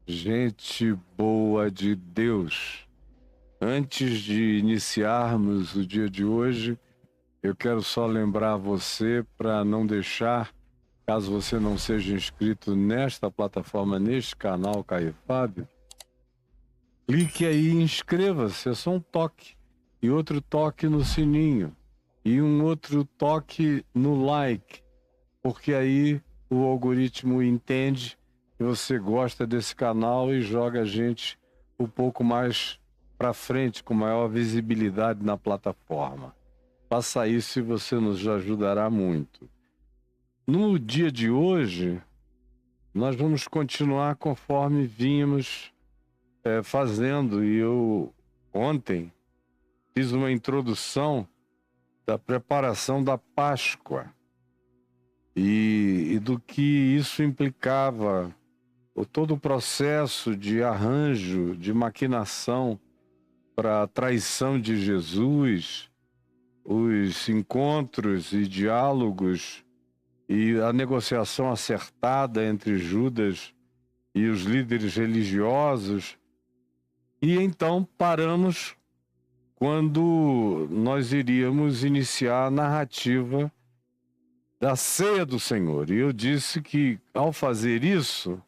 gente boa de Deus. Antes de iniciarmos o dia de hoje, eu quero só lembrar você para não deixar, caso você não seja inscrito nesta plataforma, neste canal Caio Fábio, clique aí e inscreva-se, é só um toque. E outro toque no sininho. E um outro toque no like. Porque aí o algoritmo entende que você gosta desse canal e joga a gente um pouco mais para frente, com maior visibilidade na plataforma. Faça isso e você nos ajudará muito. No dia de hoje, nós vamos continuar conforme vínhamos fazendo. E eu ontem fiz uma introdução da preparação da Páscoa e do que isso implicava, todo o processo de arranjo, de maquinação para a traição de Jesus, os encontros e diálogos e a negociação acertada entre Judas e os líderes religiosos. E então paramos quando nós iríamos iniciar a narrativa da ceia do Senhor. E eu disse que, ao fazer isso,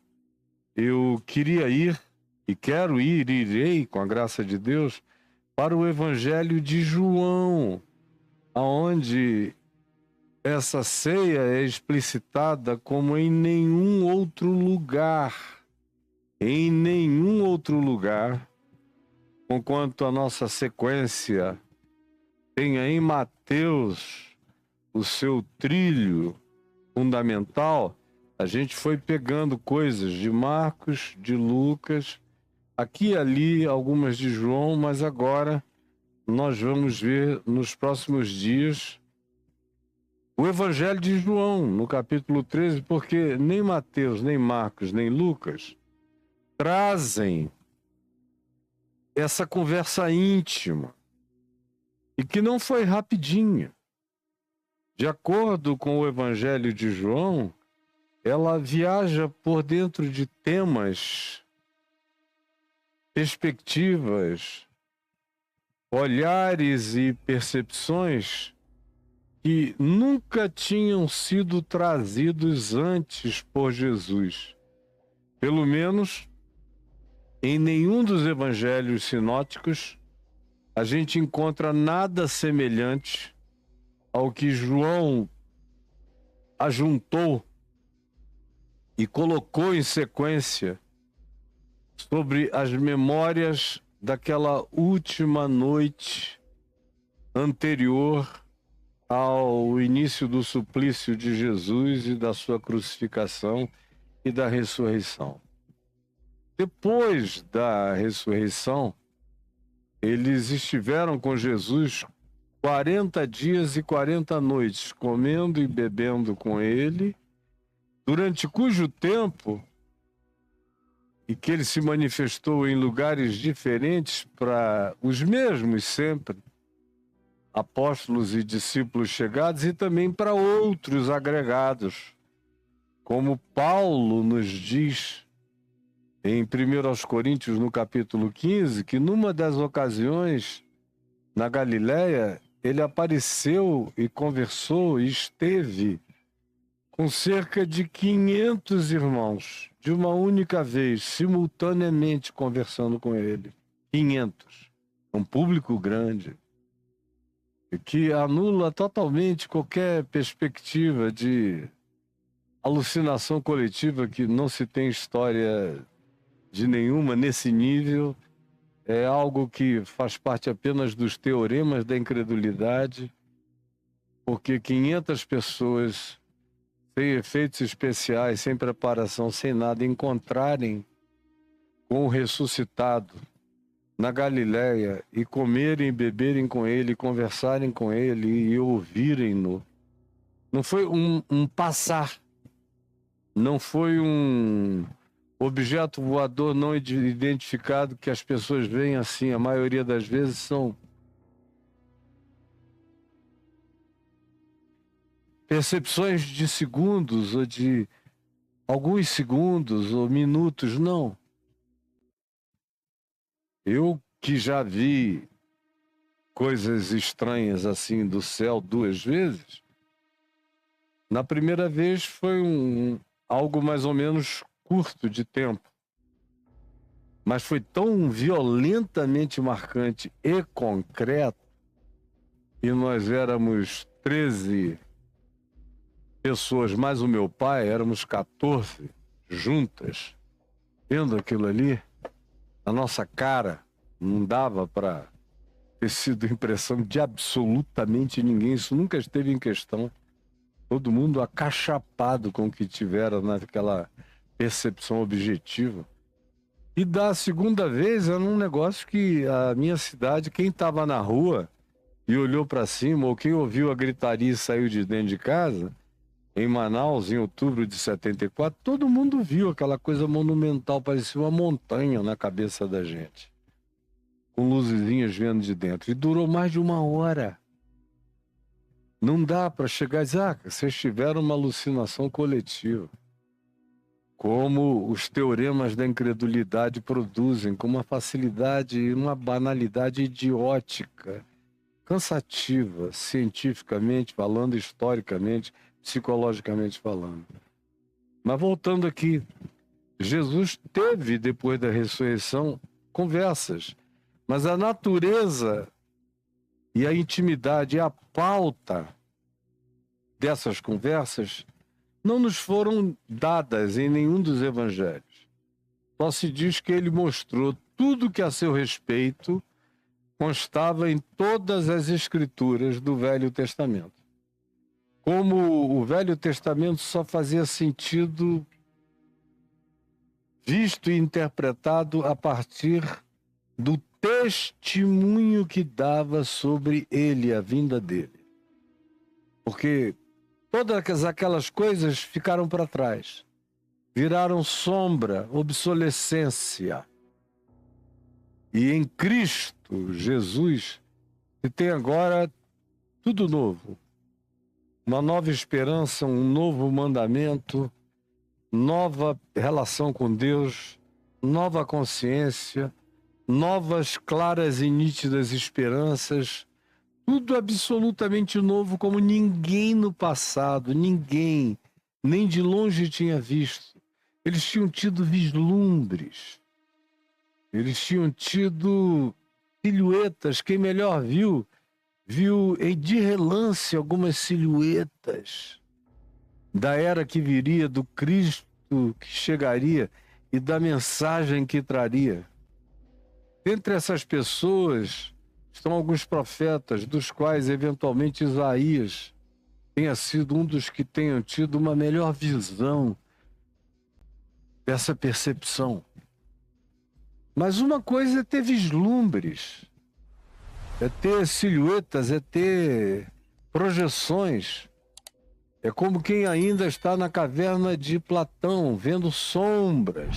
eu queria ir, e quero ir, irei, com a graça de Deus, para o Evangelho de João, onde essa ceia é explicitada como em nenhum outro lugar. Em nenhum outro lugar, conquanto a nossa sequência tenha em Mateus o seu trilho fundamental, a gente foi pegando coisas de Marcos, de Lucas, aqui e ali algumas de João, mas agora nós vamos ver nos próximos dias o Evangelho de João, no capítulo 13, porque nem Mateus, nem Marcos, nem Lucas trazem essa conversa íntima e que não foi rapidinha. De acordo com o Evangelho de João, ela viaja por dentro de temas, perspectivas, olhares e percepções que nunca tinham sido trazidos antes por Jesus. Pelo menos em nenhum dos evangelhos sinóticos a gente encontra nada semelhante ao que João ajuntou e colocou em sequência sobre as memórias daquela última noite anterior ao início do suplício de Jesus e da sua crucificação e da ressurreição. Depois da ressurreição, eles estiveram com Jesus 40 dias e 40 noites, comendo e bebendo com ele, durante cujo tempo, e que ele se manifestou em lugares diferentes para os mesmos sempre, apóstolos e discípulos chegados, e também para outros agregados, como Paulo nos diz em 1 Coríntios, no capítulo 15, que numa das ocasiões, na Galileia, ele apareceu e conversou e esteve com cerca de 500 irmãos, de uma única vez, simultaneamente conversando com ele. 500. Um público grande, que anula totalmente qualquer perspectiva de alucinação coletiva, que não se tem história de nenhuma nesse nível. É algo que faz parte apenas dos teoremas da incredulidade, porque 500 pessoas, sem efeitos especiais, sem preparação, sem nada, encontrarem com o ressuscitado na Galileia e comerem e beberem com ele, conversarem com ele e ouvirem-no. Não foi um passar, não foi um objeto voador não identificado que as pessoas veem assim. A maioria das vezes são percepções de segundos ou de alguns segundos ou minutos, não. Eu que já vi coisas estranhas assim do céu 2 vezes, na primeira vez foi algo mais ou menos curto de tempo, mas foi tão violentamente marcante e concreto, e nós éramos 13 pessoas, mais o meu pai, éramos 14 juntas, vendo aquilo ali, na nossa cara, não dava para ter sido impressão de absolutamente ninguém, isso nunca esteve em questão. Todo mundo acachapado com o que tiveram naquela percepção objetiva. E da segunda vez era um negócio que a minha cidade, quem estava na rua e olhou para cima, ou quem ouviu a gritaria e saiu de dentro de casa, em Manaus, em outubro de 74, todo mundo viu aquela coisa monumental, parecia uma montanha na cabeça da gente, com luzezinhas vindo de dentro. E durou mais de 1 hora. Não dá para chegar e dizer, vocês tiveram uma alucinação coletiva. Como os teoremas da incredulidade produzem, com uma facilidade e uma banalidade idiótica, cansativa, cientificamente falando, historicamente, psicologicamente falando. Mas voltando aqui, Jesus teve, depois da ressurreição, conversas, mas a natureza e a intimidade e a pauta dessas conversas não nos foram dadas em nenhum dos evangelhos. Só se diz que ele mostrou tudo que a seu respeito constava em todas as escrituras do Velho Testamento. Como o Velho Testamento só fazia sentido visto e interpretado a partir do testemunho que dava sobre ele, a vinda dele. Porque todas aquelas coisas ficaram para trás, viraram sombra, obsolescência. E em Cristo Jesus se tem agora tudo novo. Uma nova esperança, um novo mandamento, nova relação com Deus, nova consciência, novas, claras e nítidas esperanças, tudo absolutamente novo, como ninguém no passado, ninguém, nem de longe tinha visto. Eles tinham tido vislumbres, eles tinham tido silhuetas. Quem melhor viu de relance algumas silhuetas da era que viria, do Cristo que chegaria e da mensagem que traria. Entre essas pessoas estão alguns profetas, dos quais eventualmente Isaías tenha sido um dos que tenham tido uma melhor visão dessa percepção. Mas uma coisa é ter vislumbres, é ter silhuetas, é ter projeções. É como quem ainda está na caverna de Platão, vendo sombras.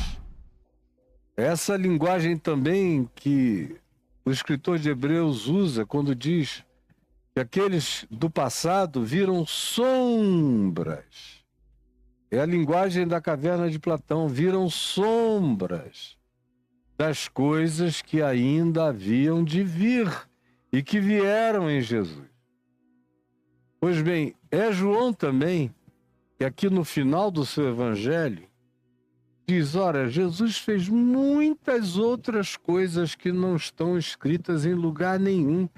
Essa linguagem também que o escritor de Hebreus usa quando diz que aqueles do passado viram sombras. É a linguagem da caverna de Platão, viram sombras das coisas que ainda haviam de vir e que vieram em Jesus. Pois bem, é João também, que aqui no final do seu evangelho, diz, ora, Jesus fez muitas outras coisas que não estão escritas em lugar nenhum,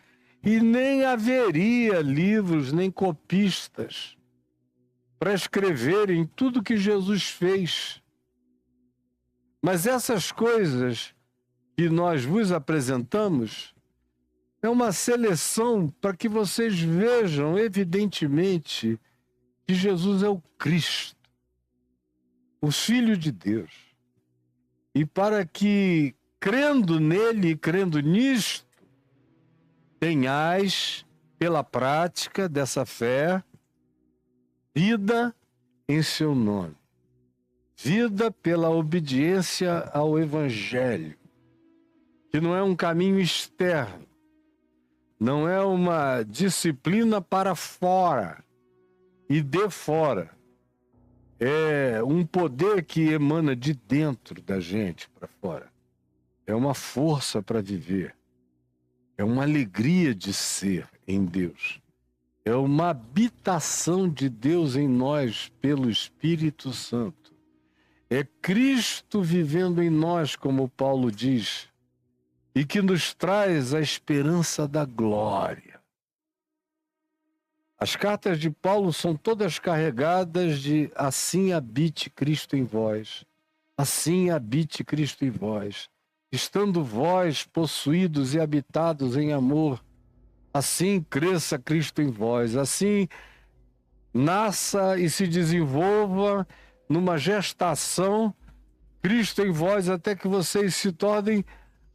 e nem haveria livros nem copistas para escreverem tudo que Jesus fez. Mas essas coisas que nós vos apresentamos é uma seleção para que vocês vejam evidentemente que Jesus é o Cristo, o Filho de Deus. E para que, crendo nele e crendo nisto, tenhais, pela prática dessa fé, vida em seu nome. Vida pela obediência ao Evangelho, que não é um caminho externo, não é uma disciplina para fora e de fora. é um poder que emana de dentro da gente para fora. É uma força para viver. É uma alegria de ser em Deus. É uma habitação de Deus em nós pelo Espírito Santo. É Cristo vivendo em nós, como Paulo diz, e que nos traz a esperança da glória. As cartas de Paulo são todas carregadas de assim habite Cristo em vós, assim habite Cristo em vós, estando vós possuídos e habitados em amor, assim cresça Cristo em vós, assim nasça e se desenvolva numa gestação Cristo em vós, até que vocês se tornem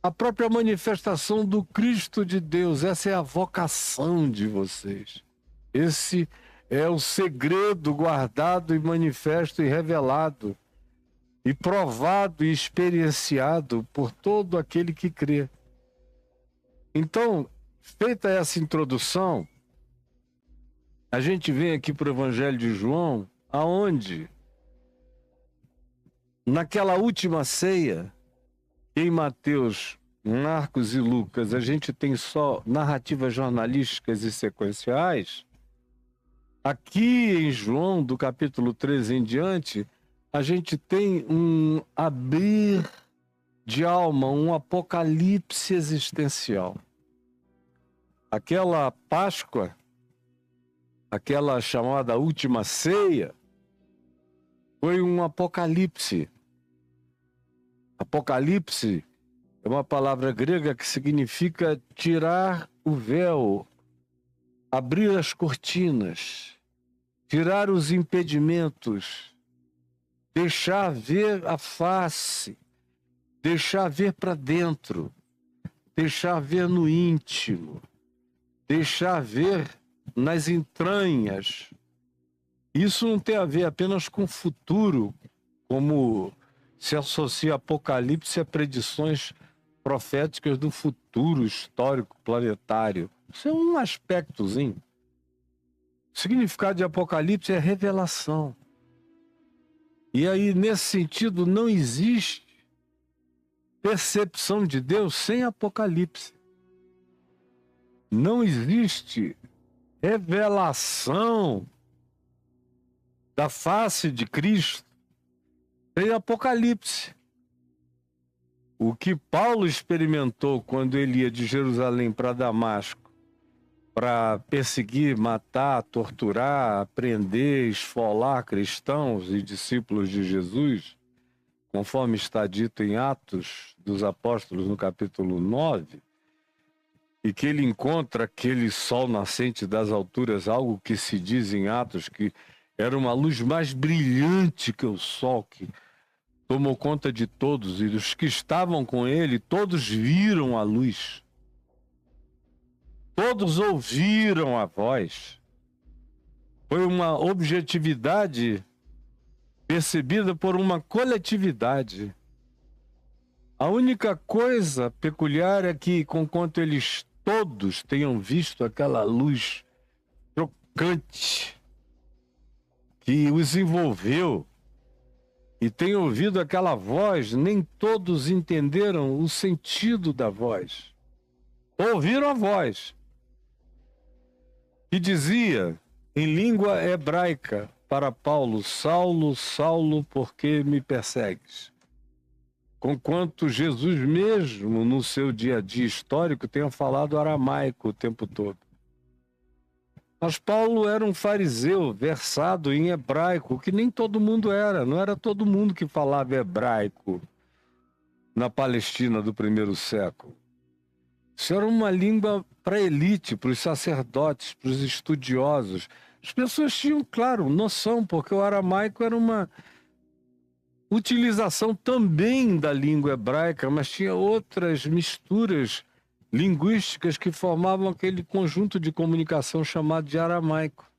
a própria manifestação do Cristo de Deus. Essa é a vocação de vocês. Esse é o segredo guardado e manifesto e revelado e provado e experienciado por todo aquele que crê. Então, feita essa introdução, a gente vem aqui para o Evangelho de João, aonde, naquela última ceia, em Mateus, Marcos e Lucas, a gente tem só narrativas jornalísticas e sequenciais. Aqui em João, do capítulo 13 em diante, a gente tem um abrir de alma, um apocalipse existencial. Aquela Páscoa, aquela chamada última ceia, foi um apocalipse. Apocalipse é uma palavra grega que significa tirar o véu, abrir as cortinas, tirar os impedimentos, deixar ver a face, deixar ver para dentro, deixar ver no íntimo, deixar ver nas entranhas. Isso não tem a ver apenas com o futuro, como se associa Apocalipse a predições proféticas do futuro histórico planetário. Isso é um aspectozinho. O significado de Apocalipse é revelação. E aí, nesse sentido, não existe percepção de Deus sem Apocalipse. Não existe revelação da face de Cristo sem Apocalipse. O que Paulo experimentou quando ele ia de Jerusalém para Damasco para perseguir, matar, torturar, prender, esfolar cristãos e discípulos de Jesus, conforme está dito em Atos dos Apóstolos, no capítulo 9, e que ele encontra aquele sol nascente das alturas, algo que se diz em Atos que era uma luz mais brilhante que o sol, que tomou conta de todos, e os que estavam com ele, todos viram a luz. Todos ouviram a voz. Foi uma objetividade percebida por uma coletividade. A única coisa peculiar é que, conquanto eles todos tenham visto aquela luz chocante que os envolveu e tenham ouvido aquela voz, nem todos entenderam o sentido da voz. Ouviram a voz, que dizia, em língua hebraica, para Paulo: Saulo, Saulo, por que me persegues? Conquanto Jesus mesmo, no seu dia a dia histórico, tenha falado aramaico o tempo todo. Mas Paulo era um fariseu versado em hebraico, que nem todo mundo era. Não era todo mundo que falava hebraico na Palestina do primeiro século. Isso era uma língua para a elite, para os sacerdotes, para os estudiosos. As pessoas tinham, claro, noção, porque o aramaico era uma utilização também da língua hebraica, mas tinha outras misturas linguísticas que formavam aquele conjunto de comunicação chamado de aramaico.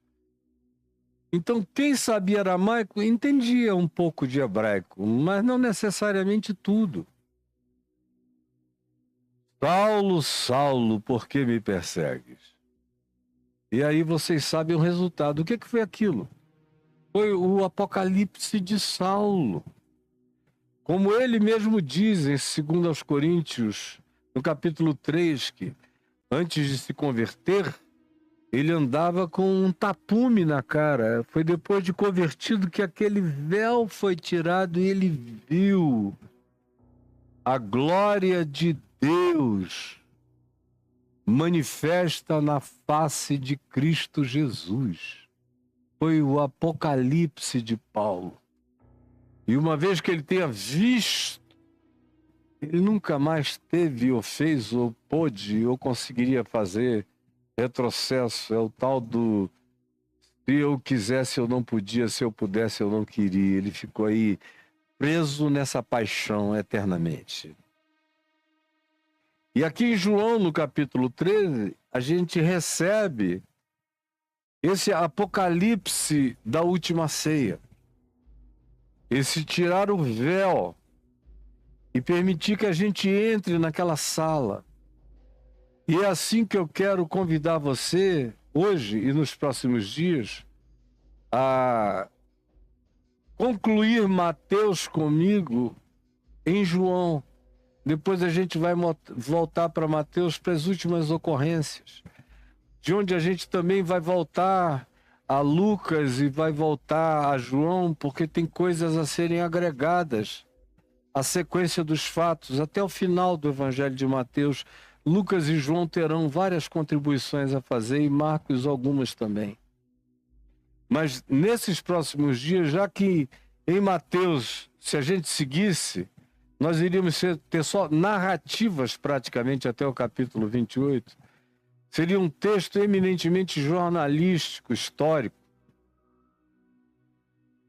Então, quem sabia aramaico entendia um pouco de hebraico, mas não necessariamente tudo. Saulo, Saulo, por que me persegues? E aí vocês sabem o resultado. O que foi aquilo? Foi o apocalipse de Saulo. Como ele mesmo diz em 2 aos Coríntios, no capítulo 3, que antes de se converter, ele andava com um tapume na cara. Foi depois de convertido que aquele véu foi tirado e ele viu a glória de Deus manifesta na face de Cristo Jesus. Foi o apocalipse de Paulo. E uma vez que ele tenha visto, ele nunca mais teve ou fez ou pôde ou conseguiria fazer retrocesso. É o tal do se eu quisesse eu não podia, se eu pudesse eu não queria. Ele ficou aí preso nessa paixão eternamente. E aqui em João, no capítulo 13, a gente recebe esse apocalipse da última ceia. Esse tirar o véu e permitir que a gente entre naquela sala. E é assim que eu quero convidar você, hoje e nos próximos dias, a concluir Mateus comigo em João. Depois a gente vai voltar para Mateus, para as últimas ocorrências, de onde a gente também vai voltar a Lucas e vai voltar a João, porque tem coisas a serem agregadas à sequência dos fatos, até o final do Evangelho de Mateus. Lucas e João terão várias contribuições a fazer, e Marcos algumas também. Mas nesses próximos dias, já que em Mateus, se a gente seguisse, nós iríamos ter só narrativas praticamente até o capítulo 28. Seria um texto eminentemente jornalístico, histórico.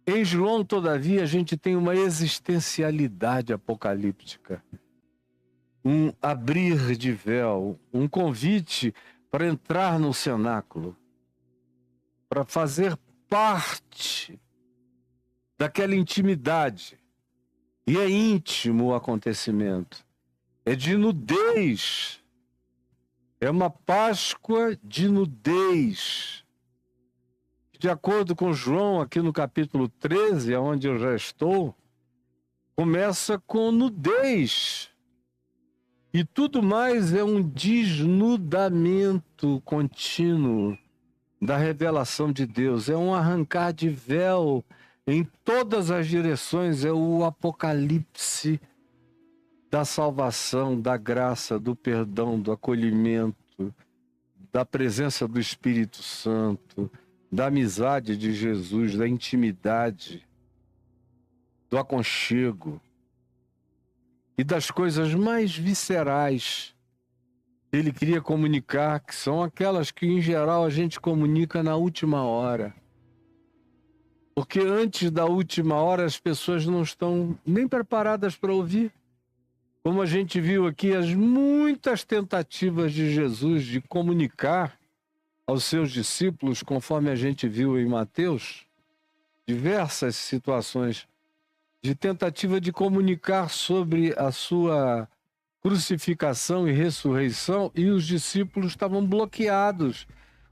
Em João, todavia, a gente tem uma existencialidade apocalíptica. Um abrir de véu, um convite para entrar no cenáculo, para fazer parte daquela intimidade. E é íntimo o acontecimento. É de nudez. É uma Páscoa de nudez. De acordo com João, aqui no capítulo 13, onde eu já estou, começa com nudez. E tudo mais é um desnudamento contínuo da revelação de Deus. É um arrancar de véu em todas as direções. É o apocalipse da salvação, da graça, do perdão, do acolhimento, da presença do Espírito Santo, da amizade de Jesus, da intimidade, do aconchego e das coisas mais viscerais que ele queria comunicar, que são aquelas que, em geral, a gente comunica na última hora. Porque antes da última hora as pessoas não estão nem preparadas para ouvir. Como a gente viu aqui, as muitas tentativas de Jesus de comunicar aos seus discípulos, conforme a gente viu em Mateus, diversas situações de tentativa de comunicar sobre a sua crucificação e ressurreição, e os discípulos estavam bloqueados.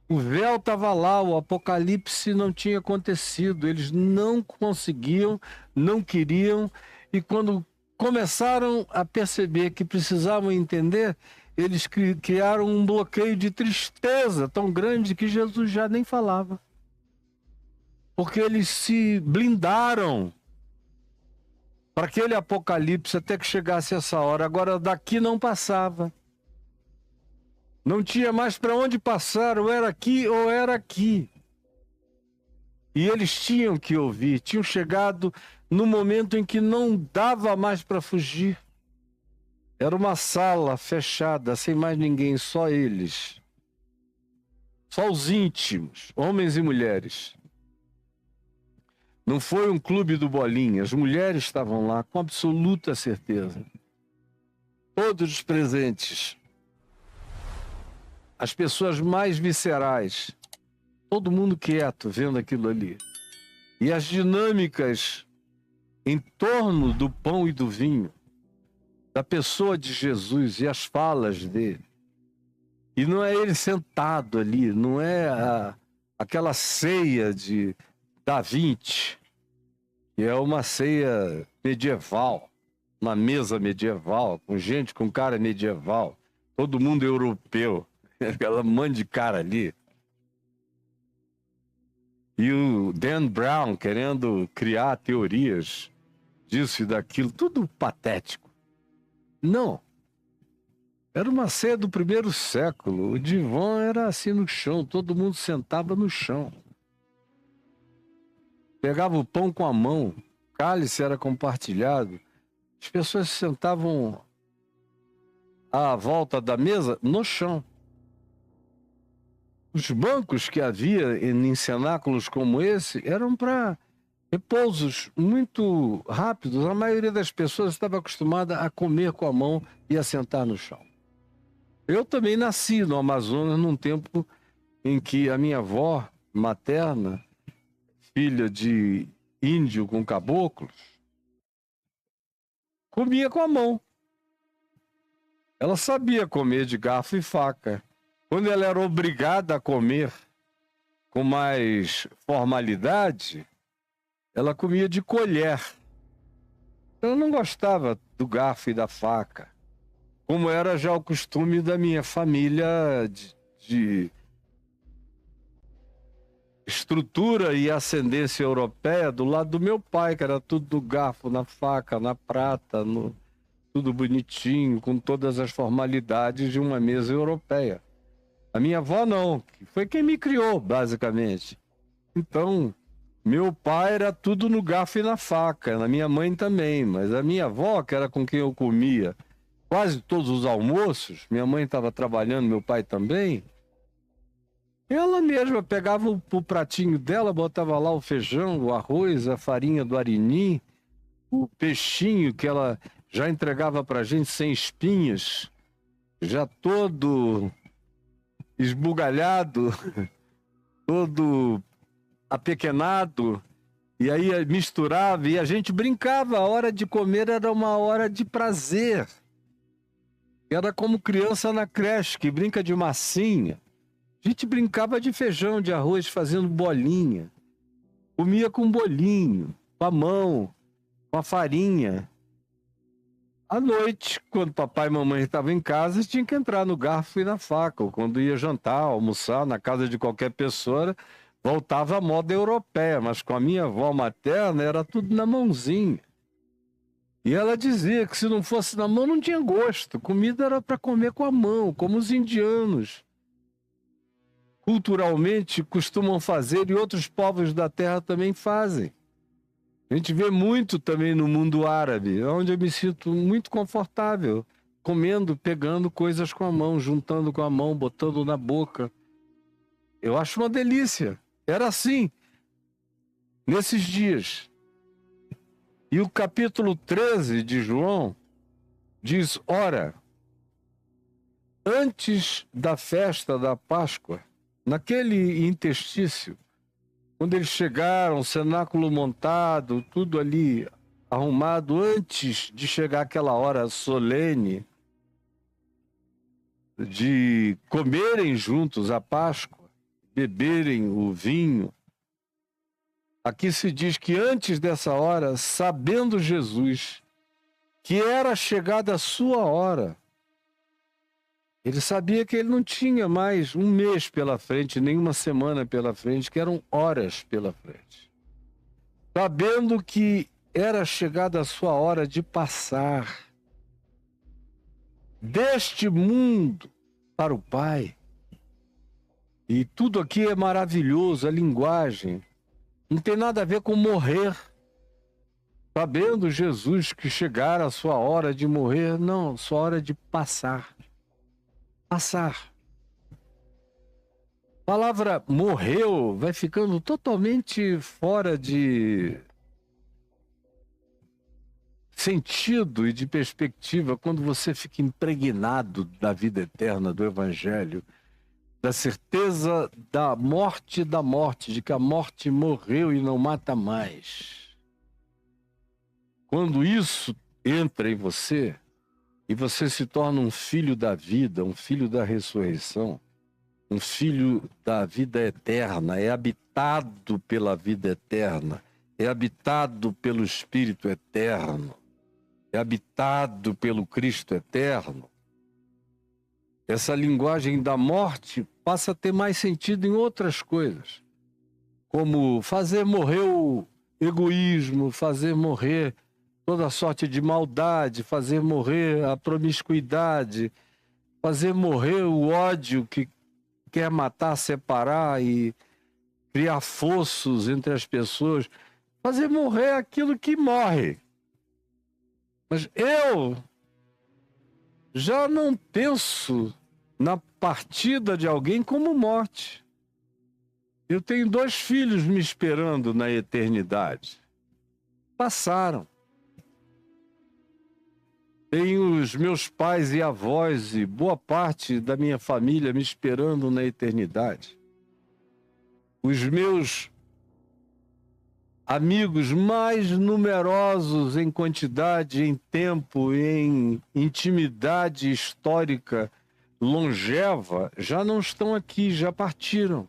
O véu estava lá, o apocalipse não tinha acontecido, eles não conseguiam, não queriam, e quando começaram a perceber que precisavam entender, eles criaram um bloqueio de tristeza tão grande que Jesus já nem falava. Porque eles se blindaram para aquele apocalipse até que chegasse essa hora. Agora daqui não passava. Não tinha mais para onde passar, ou era aqui ou era aqui. E eles tinham que ouvir, tinham chegado no momento em que não dava mais para fugir. Era uma sala fechada, sem mais ninguém, só eles. Só os íntimos, homens e mulheres. Não foi um clube do Bolinha, as mulheres estavam lá com absoluta certeza. Todos os presentes. As pessoas mais viscerais. Todo mundo quieto, vendo aquilo ali. E as dinâmicas em torno do pão e do vinho, da pessoa de Jesus e as falas dele. E não é ele sentado ali, não é aquela ceia da Vinci, que é uma ceia medieval, uma mesa medieval, com gente com cara medieval, todo mundo europeu, aquela mãe de cara ali. E o Dan Brown querendo criar teorias disso e daquilo, tudo patético. Não. Era uma ceia do primeiro século. O divã era assim no chão, todo mundo sentava no chão. Pegava o pão com a mão, o cálice era compartilhado. As pessoas se sentavam à volta da mesa no chão. Os bancos que havia em cenáculos como esse eram para repousos muito rápidos. A maioria das pessoas estava acostumada a comer com a mão e a sentar no chão. Eu também nasci no Amazonas num tempo em que a minha avó materna, filha de índio com caboclos, comia com a mão. Ela sabia comer de garfo e faca. Quando ela era obrigada a comer com mais formalidade, ela comia de colher. Ela não gostava do garfo e da faca, como era já o costume da minha família de estrutura e ascendência europeia do lado do meu pai, que era tudo do garfo, na faca, na prata, tudo bonitinho, com todas as formalidades de uma mesa europeia. A minha avó não, que foi quem me criou, basicamente. Então, meu pai era tudo no garfo e na faca, a minha mãe também, mas a minha avó, que era com quem eu comia quase todos os almoços, minha mãe estava trabalhando, meu pai também, ela mesma pegava o pratinho dela, botava lá o feijão, o arroz, a farinha do arini, o peixinho que ela já entregava pra gente sem espinhas, já todo esbugalhado, todo apequenado, e aí misturava e a gente brincava. A hora de comer era uma hora de prazer. Era como criança na creche, que brinca de massinha. A gente brincava de feijão, de arroz, fazendo bolinha. Comia com bolinho, com a mão, com a farinha. À noite, quando papai e mamãe estavam em casa, tinha que entrar no garfo e na faca. Ou quando ia jantar, almoçar na casa de qualquer pessoa, voltava à moda europeia. Mas com a minha avó materna, era tudo na mãozinha. E ela dizia que se não fosse na mão, não tinha gosto. Comida era para comer com a mão, como os indianos culturalmente costumam fazer e outros povos da terra também fazem. A gente vê muito também no mundo árabe, onde eu me sinto muito confortável, comendo, pegando coisas com a mão, juntando com a mão, botando na boca. Eu acho uma delícia. Era assim, nesses dias. E o capítulo 13 de João diz: ora, antes da festa da Páscoa, naquele interstício, quando eles chegaram, cenáculo montado, tudo ali arrumado, antes de chegar aquela hora solene de comerem juntos a Páscoa, beberem o vinho, aqui se diz que antes dessa hora, sabendo Jesus que era chegada a sua hora, ele sabia que ele não tinha mais um mês pela frente, nem uma semana pela frente, que eram horas pela frente. Sabendo que era chegada a sua hora de passar deste mundo para o Pai. E tudo aqui é maravilhoso, a linguagem. Não tem nada a ver com morrer. Sabendo Jesus que chegara a sua hora de morrer, não, sua hora de passar. Passar. A palavra morreu vai ficando totalmente fora de sentido e de perspectiva quando você fica impregnado da vida eterna, do Evangelho, da certeza da morte, de que a morte morreu e não mata mais. Quando isso entra em você e você se torna um filho da vida, um filho da ressurreição, um filho da vida eterna, é habitado pela vida eterna, é habitado pelo Espírito eterno, é habitado pelo Cristo eterno. Essa linguagem da morte passa a ter mais sentido em outras coisas, como fazer morrer o egoísmo, fazer morrer toda sorte de maldade, fazer morrer a promiscuidade, fazer morrer o ódio que quer matar, separar e criar fossos entre as pessoas, fazer morrer aquilo que morre. Mas eu já não penso na partida de alguém como morte. Eu tenho 2 filhos me esperando na eternidade. Passaram. Tenho os meus pais e avós e boa parte da minha família me esperando na eternidade. Os meus amigos mais numerosos em quantidade, em tempo, em intimidade histórica longeva, já não estão aqui, já partiram.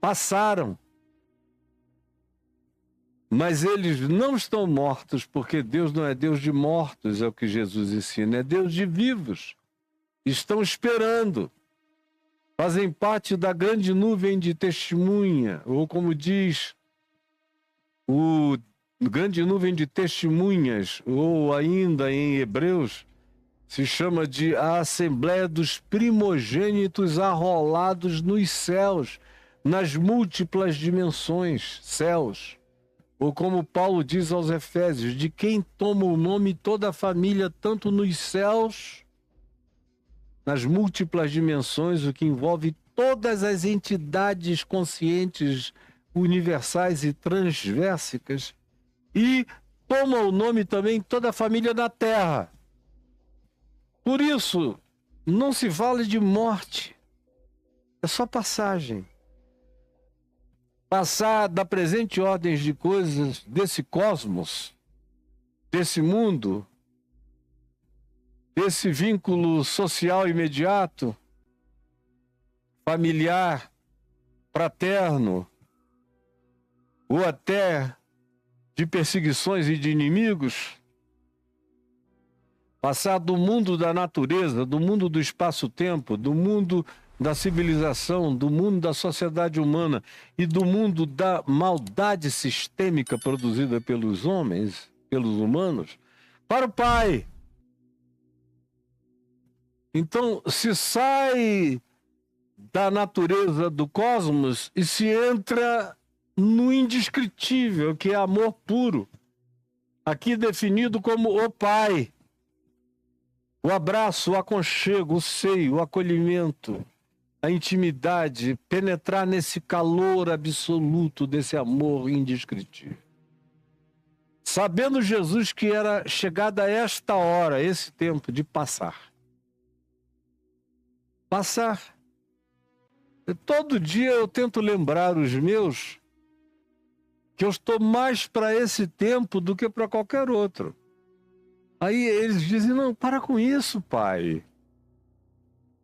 Passaram. Mas eles não estão mortos, porque Deus não é Deus de mortos, é o que Jesus ensina, é Deus de vivos. Estão esperando. Fazem parte da grande nuvem de testemunha, ou como diz o grande nuvem de testemunhas, ou ainda em Hebreus, se chama de a Assembleia dos Primogênitos arrolados nos céus, nas múltiplas dimensões, céus. Ou como Paulo diz aos Efésios, de quem toma o nome toda a família, tanto nos céus, nas múltiplas dimensões, o que envolve todas as entidades conscientes, universais e transversicas, e toma o nome também toda a família na terra. Por isso, não se fala de morte, é só passagem. Passar da presente ordem de coisas desse cosmos, desse mundo, desse vínculo social imediato, familiar, fraterno, ou até de perseguições e de inimigos, passar do mundo da natureza, do mundo do espaço-tempo, do mundo da civilização, do mundo da sociedade humana e do mundo da maldade sistêmica produzida pelos homens, pelos humanos, para o Pai. Então, se sai da natureza do cosmos e se entra no indescritível, que é amor puro, aqui definido como o Pai. O abraço, o aconchego, o seio, o acolhimento, a intimidade, penetrar nesse calor absoluto desse amor indescritível. Sabendo Jesus que era chegada esta hora, esse tempo de passar. Passar. Todo dia eu tento lembrar os meus que eu estou mais para esse tempo do que para qualquer outro. Aí eles dizem, não, para com isso, pai.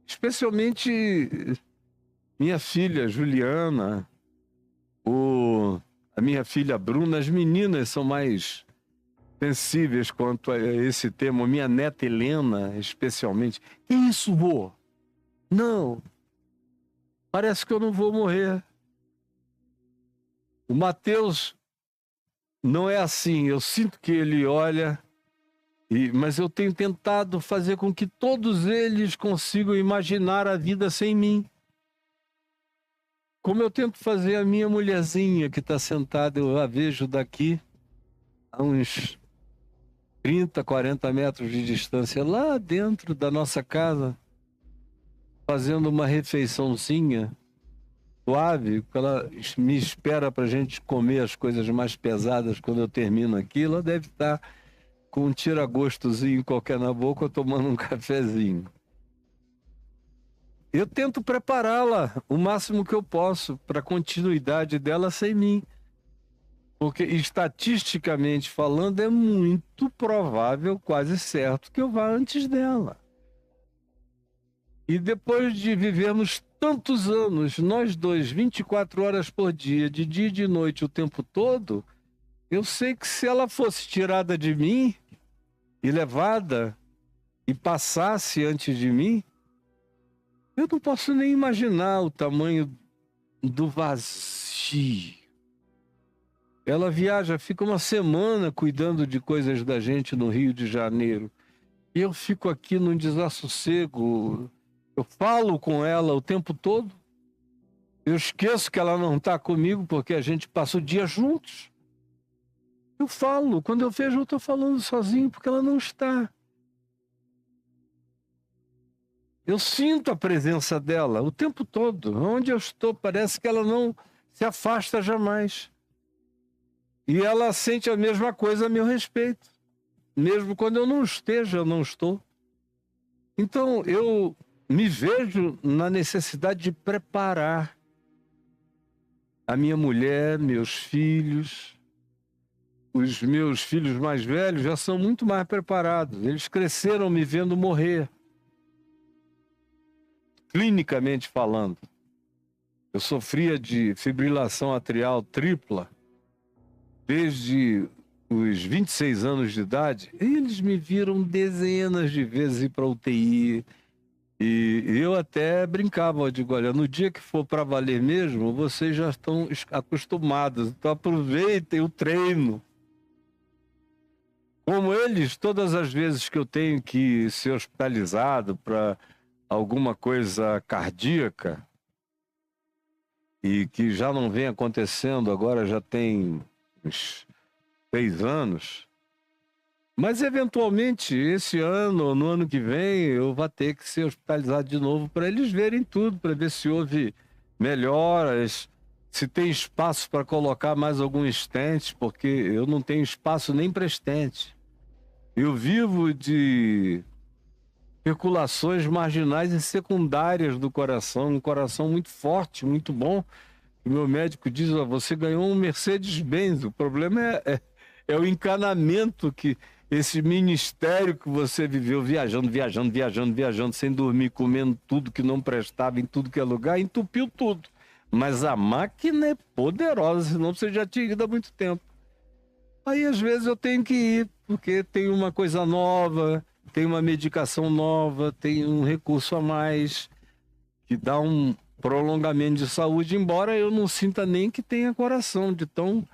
Especialmente minha filha Juliana, ou a minha filha Bruna, as meninas são mais sensíveis quanto a esse tema. Minha neta Helena, especialmente. Que isso, vô? Não, parece que eu não vou morrer. O Mateus não é assim, eu sinto que ele olha... mas eu tenho tentado fazer com que todos eles consigam imaginar a vida sem mim. Como eu tento fazer a minha mulherzinha que está sentada, eu a vejo daqui, a uns 30, 40 metros de distância, lá dentro da nossa casa, fazendo uma refeiçãozinha suave, porque ela me espera para a gente comer as coisas mais pesadas quando eu termino aqui. Ela deve estar com um tira-gostozinho qualquer na boca, tomando um cafezinho. Eu tento prepará-la o máximo que eu posso para a continuidade dela sem mim. Porque, estatisticamente falando, é muito provável, quase certo, que eu vá antes dela. E depois de vivermos tantos anos, nós dois, 24 horas por dia, de dia e de noite, o tempo todo, eu sei que se ela fosse tirada de mim e levada e passasse antes de mim, eu não posso nem imaginar o tamanho do vazio. Ela viaja, fica uma semana cuidando de coisas da gente no Rio de Janeiro. E eu fico aqui num desassossego. Eu falo com ela o tempo todo. Eu esqueço que ela não está comigo porque a gente passa o dia juntos. Eu falo. Quando eu vejo, eu estou falando sozinho porque ela não está. Eu sinto a presença dela o tempo todo. Onde eu estou, parece que ela não se afasta jamais. E ela sente a mesma coisa a meu respeito. Mesmo quando eu não esteja, eu não estou. Então, eu me vejo na necessidade de preparar a minha mulher, meus filhos. Os meus filhos mais velhos já são muito mais preparados. Eles cresceram me vendo morrer. Clinicamente falando. Eu sofria de fibrilação atrial tripla desde os 26 anos de idade. Eles me viram dezenas de vezes ir para UTI. E eu até brincava, eu digo, olha, no dia que for para valer mesmo, vocês já estão acostumados, então aproveitem o treino. Como eles, todas as vezes que eu tenho que ser hospitalizado para alguma coisa cardíaca, e que já não vem acontecendo, agora já tem uns 6 anos, mas eventualmente esse ano ou no ano que vem eu vou ter que ser hospitalizado de novo para eles verem tudo, para ver se houve melhoras, se tem espaço para colocar mais algum stent, porque eu não tenho espaço nem para stent. Eu vivo de circulações marginais e secundárias do coração, um coração muito forte, muito bom. O meu médico diz, ó, você ganhou um Mercedes-Benz, o problema é o encanamento que esse ministério que você viveu viajando, sem dormir, comendo tudo que não prestava em tudo que é lugar, entupiu tudo. Mas a máquina é poderosa, senão você já tinha ido há muito tempo. Aí às vezes eu tenho que ir, porque tem uma coisa nova, tem uma medicação nova, tem um recurso a mais, que dá um prolongamento de saúde, embora eu não sinta nem que tenha coração, de tão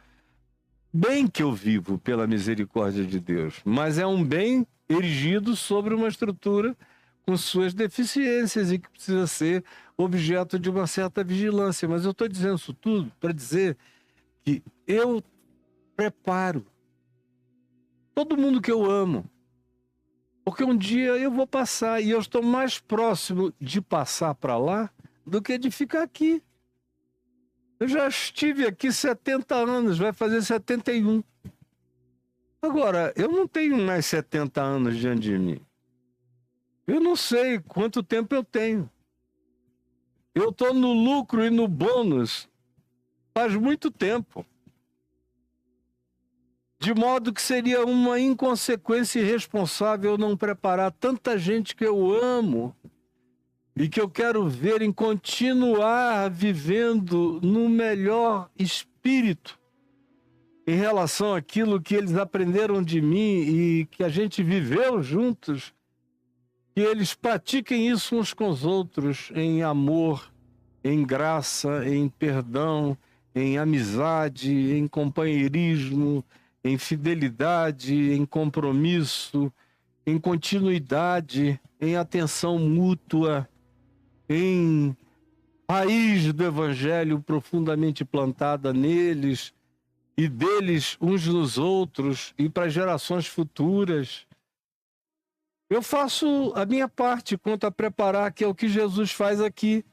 bem que eu vivo pela misericórdia de Deus. Mas é um bem erigido sobre uma estrutura com suas deficiências e que precisa ser objeto de uma certa vigilância. Mas eu estou dizendo isso tudo para dizer que eu preparo todo mundo que eu amo, porque um dia eu vou passar e eu estou mais próximo de passar para lá do que de ficar aqui. Eu já estive aqui 70 anos, vai fazer 71. Agora, eu não tenho mais 70 anos diante de mim. Eu não sei quanto tempo eu tenho. Eu estou no lucro e no bônus faz muito tempo. De modo que seria uma inconsequência irresponsável não preparar tanta gente que eu amo e que eu quero ver em continuar vivendo no melhor espírito em relação àquilo que eles aprenderam de mim e que a gente viveu juntos, que eles pratiquem isso uns com os outros em amor, em graça, em perdão, em amizade, em companheirismo, em fidelidade, em compromisso, em continuidade, em atenção mútua, em raiz do Evangelho profundamente plantada neles e deles uns nos outros e para gerações futuras. Eu faço a minha parte quanto a preparar, que é o que Jesus faz aqui.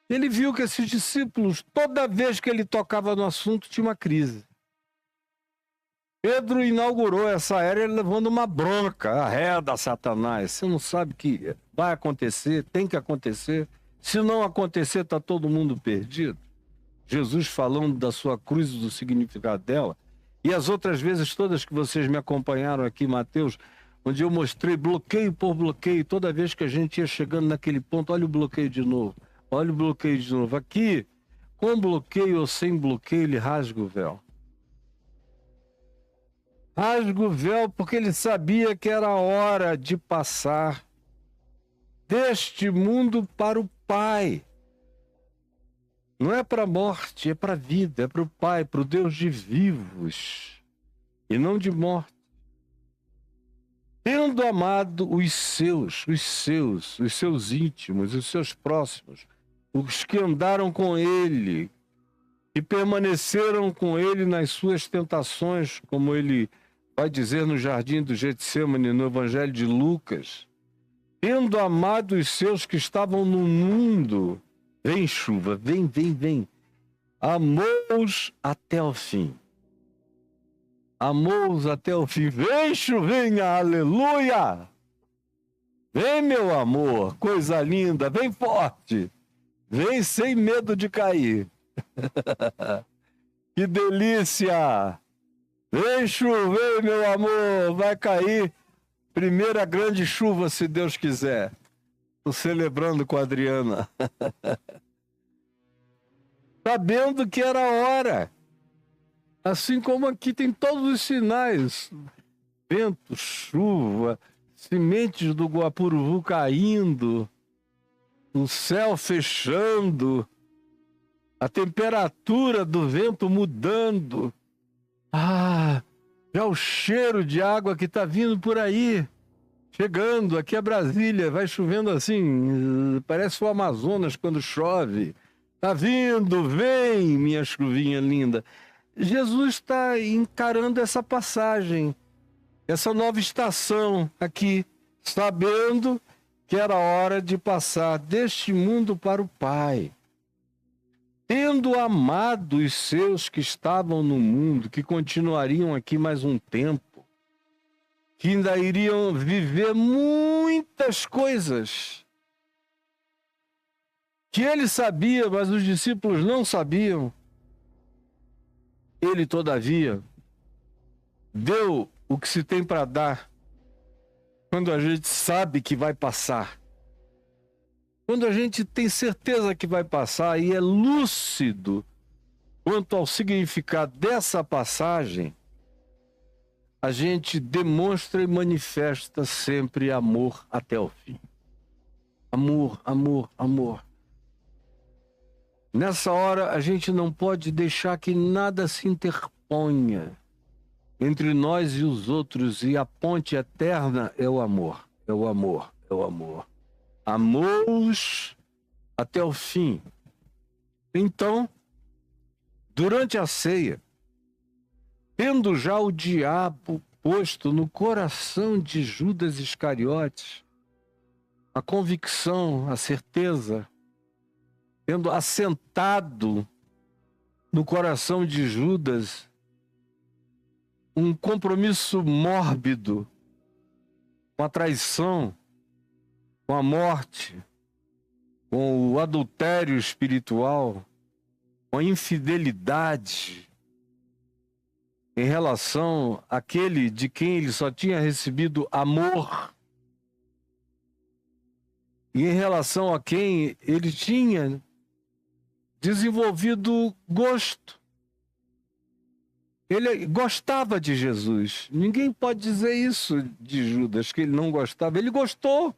Ele viu que esses discípulos, toda vez que ele tocava no assunto, tinha uma crise. Pedro inaugurou essa era levando uma bronca, arreda Satanás. Você não sabe que vai acontecer, tem que acontecer. Se não acontecer, está todo mundo perdido. Jesus falando da sua cruz e do significado dela. E as outras vezes todas que vocês me acompanharam aqui, Mateus, onde eu mostrei bloqueio por bloqueio, toda vez que a gente ia chegando naquele ponto, olha o bloqueio de novo, olha o bloqueio de novo. Aqui, com bloqueio ou sem bloqueio, ele rasga o véu. Rasga o véu porque ele sabia que era hora de passar deste mundo para o Pai. Não é para a morte, é para a vida, é para o Pai, para o Deus de vivos e não de morte. Tendo amado os seus íntimos, os seus próximos, os que andaram com ele, e permaneceram com ele nas suas tentações, como ele vai dizer no jardim do Getsemane, no Evangelho de Lucas. Tendo amado os seus que estavam no mundo, vem chuva, vem, amou-os até o fim. Amou-os até o fim. Vem, chuvinha, aleluia! Vem, meu amor, coisa linda, vem forte. Vem sem medo de cair. Que delícia! Vem chover, meu amor, vai cair. Primeira grande chuva, se Deus quiser. Estou celebrando com a Adriana. Sabendo que era a hora. Assim como aqui tem todos os sinais. Vento, chuva, sementes do Guapuruvu caindo, o céu fechando, a temperatura do vento mudando. Já o cheiro de água que está vindo por aí. Chegando, aqui é Brasília, vai chovendo assim, parece o Amazonas quando chove. Tá vindo, vem, minha chuvinha linda. Jesus está encarando essa passagem, essa nova estação aqui, sabendo que era hora de passar deste mundo para o Pai. Tendo amado os seus que estavam no mundo, que continuariam aqui mais um tempo, que ainda iriam viver muitas coisas que ele sabia, mas os discípulos não sabiam. Ele, todavia, deu o que se tem para dar quando a gente sabe que vai passar. Quando a gente tem certeza que vai passar e é lúcido quanto ao significado dessa passagem, a gente demonstra e manifesta sempre amor até o fim. Amor, amor, amor. Nessa hora, a gente não pode deixar que nada se interponha entre nós e os outros, e a ponte eterna é o amor, é o amor, é o amor. Amou-os até o fim. Então, durante a ceia, tendo já o diabo posto no coração de Judas Iscariotes, a convicção, a certeza, tendo assentado no coração de Judas um compromisso mórbido com a traição, com a morte, com o adultério espiritual, com a infidelidade em relação àquele de quem ele só tinha recebido amor e em relação a quem ele tinha desenvolvido gosto. Ele gostava de Jesus. Ninguém pode dizer isso de Judas, que ele não gostava. Ele gostou.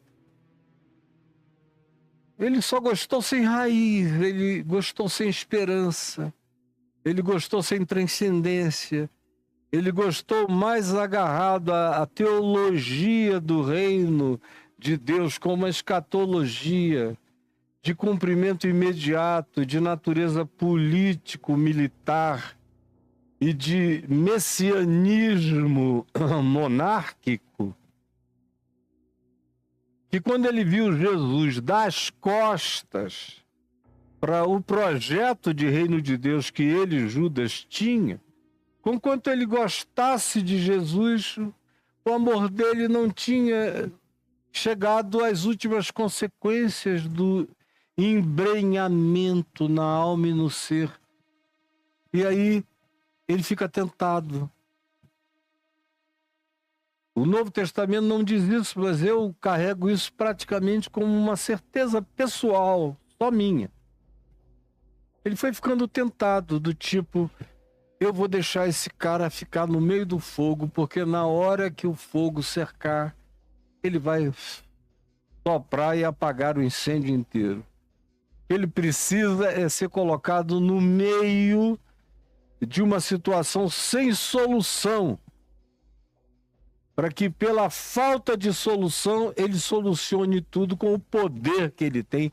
Ele só gostou sem raiz, ele gostou sem esperança, ele gostou sem transcendência, ele gostou mais agarrado à teologia do reino de Deus, como uma escatologia de cumprimento imediato, de natureza político-militar e de messianismo monárquico, que quando ele viu Jesus dar as costas para o projeto de reino de Deus que ele, Judas, tinha, conquanto ele gostasse de Jesus, o amor dele não tinha chegado às últimas consequências do embrenhamento na alma e no ser. E aí ele fica tentado. O Novo Testamento não diz isso, mas eu carrego isso praticamente como uma certeza pessoal, só minha. Ele foi ficando tentado, do tipo, eu vou deixar esse cara ficar no meio do fogo, porque na hora que o fogo cercar, ele vai soprar e apagar o incêndio inteiro. Ele precisa ser colocado no meio de uma situação sem solução, para que pela falta de solução ele solucione tudo com o poder que ele tem,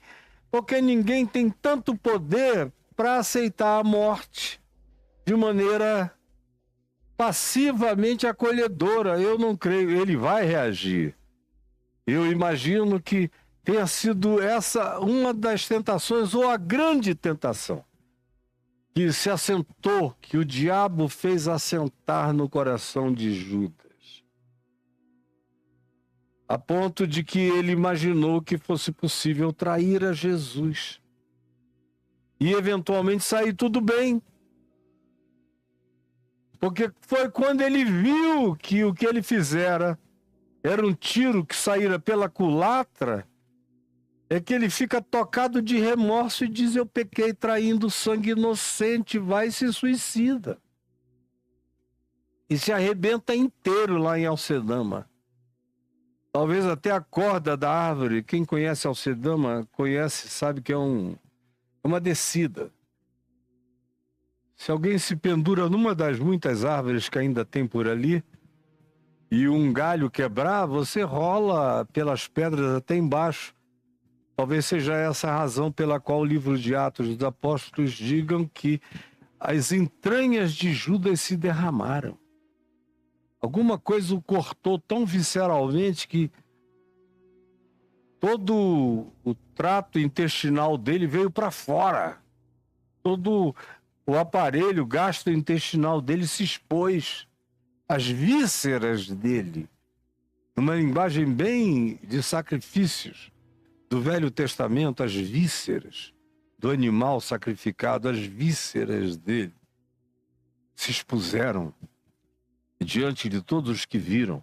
porque ninguém tem tanto poder para aceitar a morte de maneira passivamente acolhedora. Eu não creio, ele vai reagir. Eu imagino que tenha sido essa uma das tentações, ou a grande tentação, que se assentou, que o diabo fez assentar no coração de Judas, a ponto de que ele imaginou que fosse possível trair a Jesus e eventualmente sair tudo bem. Porque foi quando ele viu que o que ele fizera era um tiro que saíra pela culatra, é que ele fica tocado de remorso e diz: eu pequei traindo sangue inocente, vai e se suicida. E se arrebenta inteiro lá em Alcedama. Talvez até a corda da árvore, quem conhece Alcedama, conhece, sabe que é uma descida. Se alguém se pendura numa das muitas árvores que ainda tem por ali, e um galho quebrar, você rola pelas pedras até embaixo. Talvez seja essa a razão pela qual o livro de Atos dos Apóstolos digam que as entranhas de Judas se derramaram. Alguma coisa o cortou tão visceralmente que todo o trato intestinal dele veio para fora. Todo o aparelho gastrointestinal dele se expôs. As vísceras dele, numa linguagem bem de sacrifícios do Velho Testamento, as vísceras do animal sacrificado, as vísceras dele se expuseram diante de todos os que viram.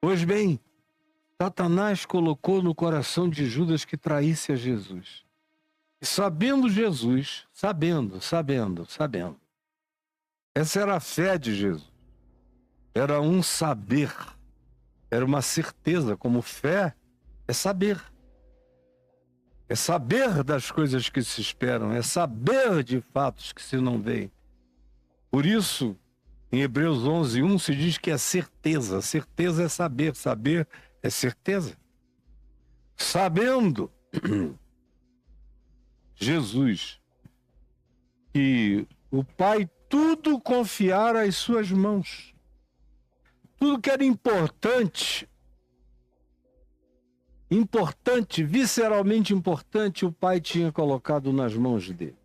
Pois bem, Satanás colocou no coração de Judas que traísse a Jesus. E sabendo Jesus, sabendo, essa era a fé de Jesus. Era um saber, era uma certeza, como fé é saber. É saber das coisas que se esperam, é saber de fatos que se não veem. Por isso, em Hebreus 11:1 se diz que é certeza. Certeza é saber, saber é certeza. Sabendo Jesus que o Pai tudo confiara às suas mãos. Tudo que era importante, visceralmente importante, o Pai tinha colocado nas mãos dele.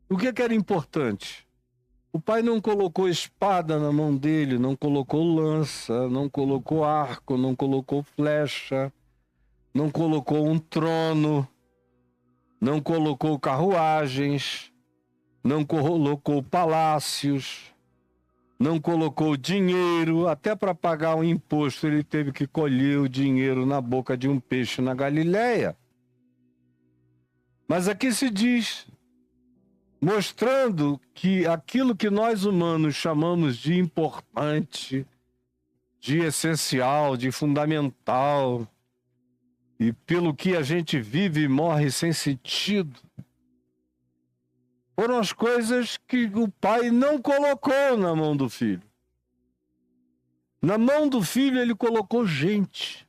O que era importante? O Pai não colocou espada na mão dele, não colocou lança, não colocou arco, não colocou flecha, não colocou um trono, não colocou carruagens, não colocou palácios, não colocou dinheiro. Até para pagar um imposto ele teve que colher o dinheiro na boca de um peixe na Galileia. Mas aqui se diz, mostrando que aquilo que nós humanos chamamos de importante, de essencial, de fundamental, e pelo que a gente vive e morre sem sentido, foram as coisas que o Pai não colocou na mão do Filho. Na mão do Filho ele colocou gente.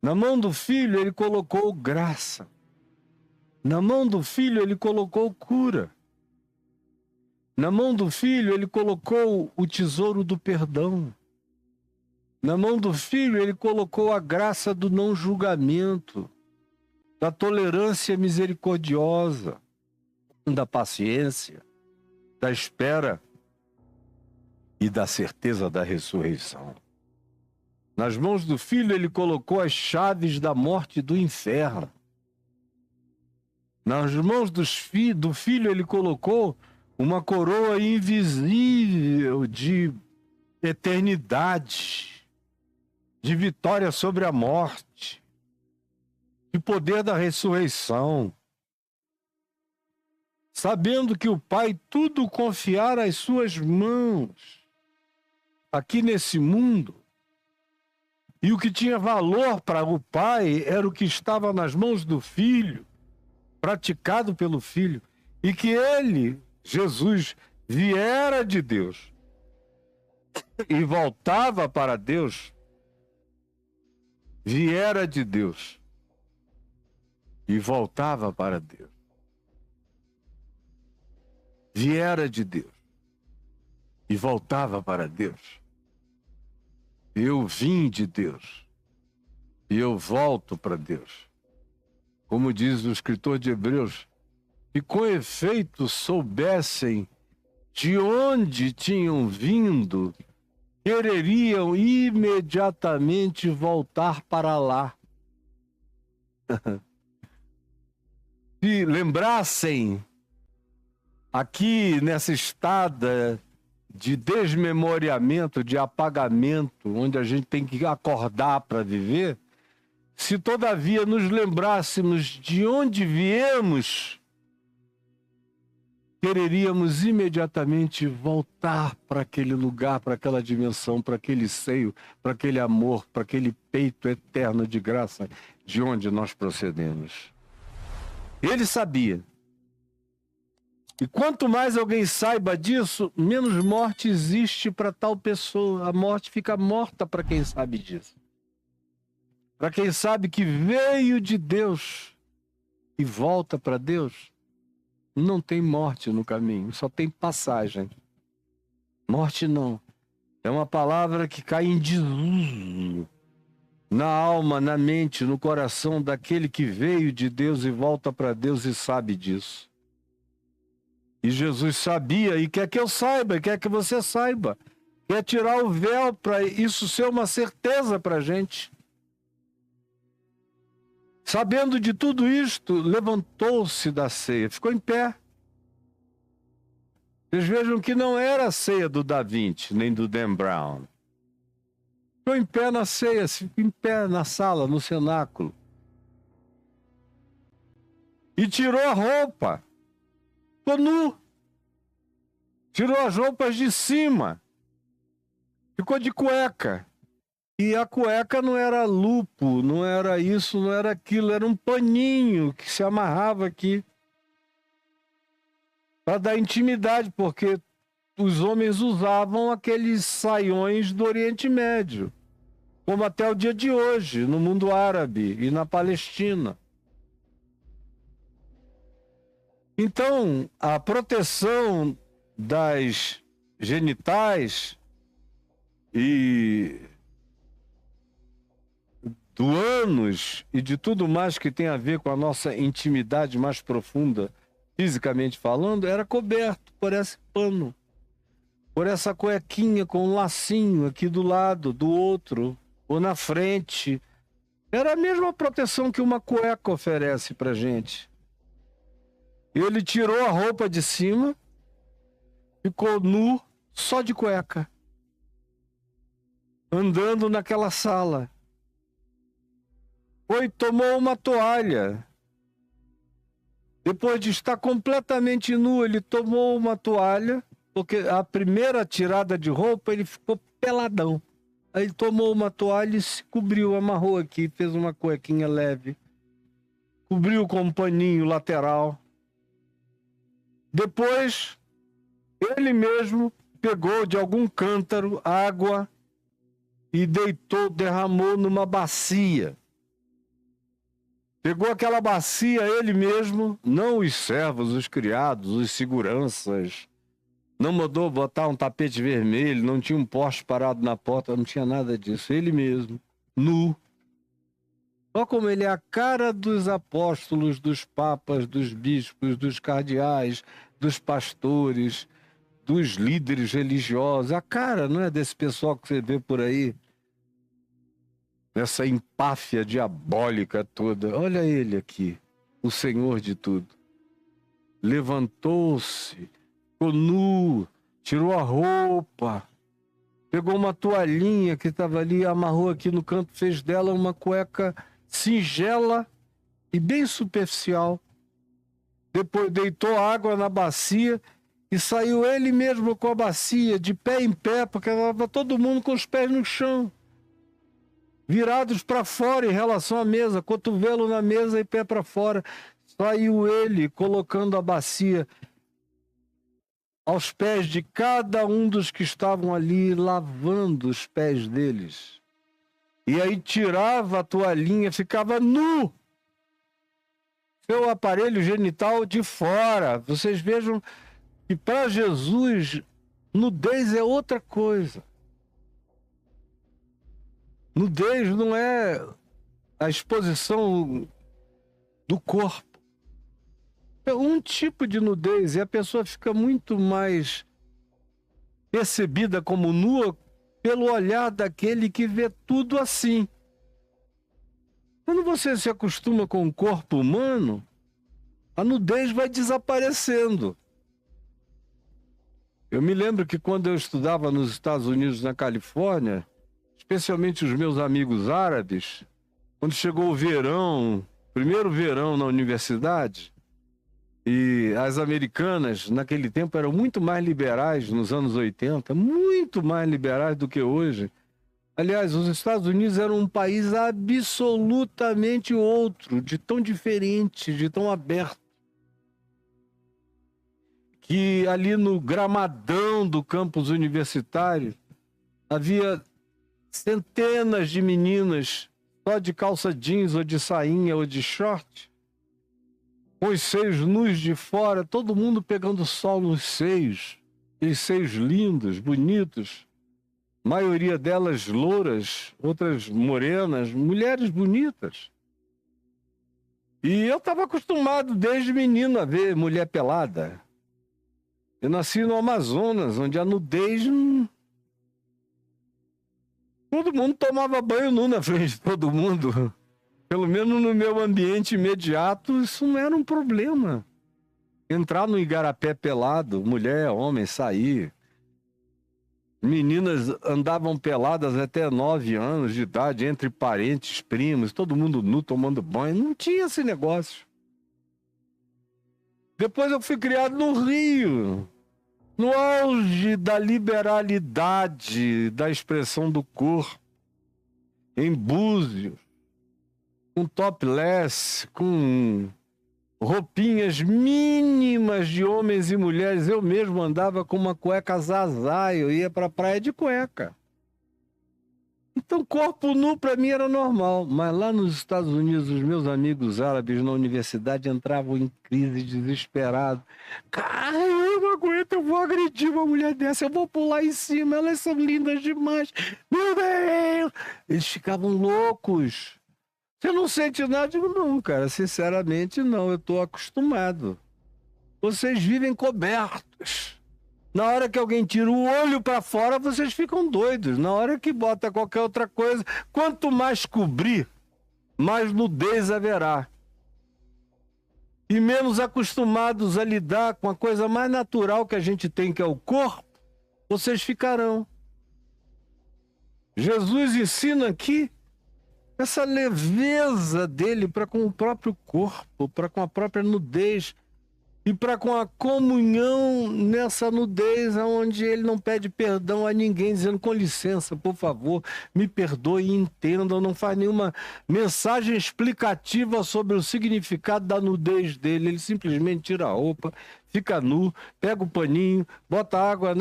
Na mão do Filho ele colocou graça. Na mão do Filho ele colocou cura. Na mão do Filho ele colocou o tesouro do perdão. Na mão do Filho ele colocou a graça do não julgamento, da tolerância misericordiosa, da paciência, da espera e da certeza da ressurreição. Nas mãos do Filho ele colocou as chaves da morte e do inferno. Nas mãos do Filho ele colocou uma coroa invisível de eternidade, de vitória sobre a morte, de poder da ressurreição, sabendo que o Pai tudo confiara às suas mãos, aqui nesse mundo, e o que tinha valor para o Pai era o que estava nas mãos do Filho, praticado pelo Filho, e que ele, Jesus, viera de Deus e voltava para Deus, viera de Deus e voltava para Deus. Viera de Deus e voltava para Deus. Eu vim de Deus e eu volto para Deus. Como diz o escritor de Hebreus, se com efeito soubessem de onde tinham vindo, quereriam imediatamente voltar para lá. Se lembrassem, aqui nessa estada de desmemoriamento, de apagamento, onde a gente tem que acordar para viver, se todavia nos lembrássemos de onde viemos, quereríamos imediatamente voltar para aquele lugar, para aquela dimensão, para aquele seio, para aquele amor, para aquele peito eterno de graça de onde nós procedemos. Ele sabia. E quanto mais alguém saiba disso, menos morte existe para tal pessoa. A morte fica morta para quem sabe disso. Para quem sabe que veio de Deus e volta para Deus, não tem morte no caminho, só tem passagem. Morte não. É uma palavra que cai em desuso na alma, na mente, no coração daquele que veio de Deus e volta para Deus e sabe disso. E Jesus sabia e quer que eu saiba, quer que você saiba. Quer tirar o véu para isso ser uma certeza para a gente. Sabendo de tudo isto, levantou-se da ceia, ficou em pé. Vocês vejam que não era a ceia do Da Vinci, nem do Dan Brown. Ficou em pé na ceia, ficou em pé na sala, no cenáculo. E tirou a roupa. Ficou nu. Tirou as roupas de cima. Ficou de cueca. E a cueca não era lupo, não era isso, não era aquilo. Era um paninho que se amarrava aqui. Para dar intimidade, porque os homens usavam aqueles saiões do Oriente Médio. Como até o dia de hoje, no mundo árabe e na Palestina. Então, a proteção das genitais e do ânus e de tudo mais que tem a ver com a nossa intimidade mais profunda, fisicamente falando, era coberto por esse pano, por essa cuequinha com um lacinho aqui do lado, do outro, ou na frente. Era a mesma proteção que uma cueca oferece pra gente. Ele tirou a roupa de cima, ficou nu, só de cueca, andando naquela sala. Tomou uma toalha. Depois de estar completamente nu, ele tomou uma toalha, porque a primeira tirada de roupa ele ficou peladão. Aí ele tomou uma toalha e se cobriu, amarrou aqui, fez uma cuequinha leve. Cobriu com um paninho lateral. Depois, ele mesmo pegou de algum cântaro água e derramou numa bacia. Pegou aquela bacia ele mesmo, não os servos, os criados, os seguranças. Não mandou botar um tapete vermelho, não tinha um poste parado na porta, não tinha nada disso. Ele mesmo, nu. Olha como ele é a cara dos apóstolos, dos papas, dos bispos, dos cardeais, dos pastores, dos líderes religiosos. A cara, não é, desse pessoal que você vê por aí? Essa empáfia diabólica toda. Olha ele aqui, o Senhor de tudo. Levantou-se, ficou nu, tirou a roupa pegou uma toalhinha que estava ali, amarrou aqui no canto, fez dela uma cueca singela e bem superficial. Depois deitou água na bacia e saiu ele mesmo com a bacia, de pé em pé, porque estava todo mundo com os pés no chão, virados para fora em relação à mesa, cotovelo na mesa e pé para fora. Saiu ele colocando a bacia aos pés de cada um dos que estavam ali, lavando os pés deles. E aí tirava a toalhinha, ficava nu, seu aparelho genital de fora. Vocês vejam que para Jesus, nudez é outra coisa. Nudez não é a exposição do corpo. É um tipo de nudez e a pessoa fica muito mais percebida como nua pelo olhar daquele que vê tudo assim. Quando você se acostuma com o corpo humano, a nudez vai desaparecendo. Eu me lembro que quando eu estudava nos Estados Unidos, na Califórnia, especialmente os meus amigos árabes, quando chegou o verão, primeiro verão na universidade, e as americanas, naquele tempo, eram muito mais liberais, nos anos 80, muito mais liberais do que hoje. Aliás, os Estados Unidos eram um país absolutamente outro, de tão diferente, de tão aberto, que ali no gramadão do campus universitário havia centenas de meninas só de calça jeans ou de sainha ou de short, com os seios nus de fora, todo mundo pegando sol nos seios, e seios lindos, bonitos, maioria delas louras, outras morenas, mulheres bonitas. E eu estava acostumado desde menino a ver mulher pelada. Eu nasci no Amazonas, onde a nudez... Todo mundo tomava banho nu na frente de todo mundo. Pelo menos no meu ambiente imediato, isso não era um problema. Entrar no igarapé pelado, mulher, homem, sair. Meninas andavam peladas até 9 anos de idade, entre parentes, primos, todo mundo nu, tomando banho. Não tinha esse negócio. Depois eu fui criado no Rio, no auge da liberalidade da expressão do corpo, em Búzios, com topless, com roupinhas mínimas de homens e mulheres. Eu mesmo andava com uma cueca zazá, eu ia para a praia de cueca. Então, corpo nu para mim era normal. Mas lá nos Estados Unidos, os meus amigos árabes na universidade entravam em crise, desesperados. Cara, eu não aguento, eu vou agredir uma mulher dessa, eu vou pular em cima, elas são lindas demais. Meu Deus! Eles ficavam loucos. Você não sente nada? Eu digo, não, cara, sinceramente não, eu estou acostumado. Vocês vivem cobertos. Na hora que alguém tira o olho para fora, vocês ficam doidos. Na hora que bota qualquer outra coisa, quanto mais cobrir, mais nudez haverá. E menos acostumados a lidar com a coisa mais natural que a gente tem, que é o corpo, vocês ficarão. Jesus ensina aqui essa leveza dele para com o próprio corpo, para com a própria nudez, e para com a comunhão nessa nudez, onde ele não pede perdão a ninguém, dizendo, com licença, por favor, me perdoe e entenda, não faz nenhuma mensagem explicativa sobre o significado da nudez dele. Ele simplesmente tira a roupa, fica nu, pega o paninho, bota água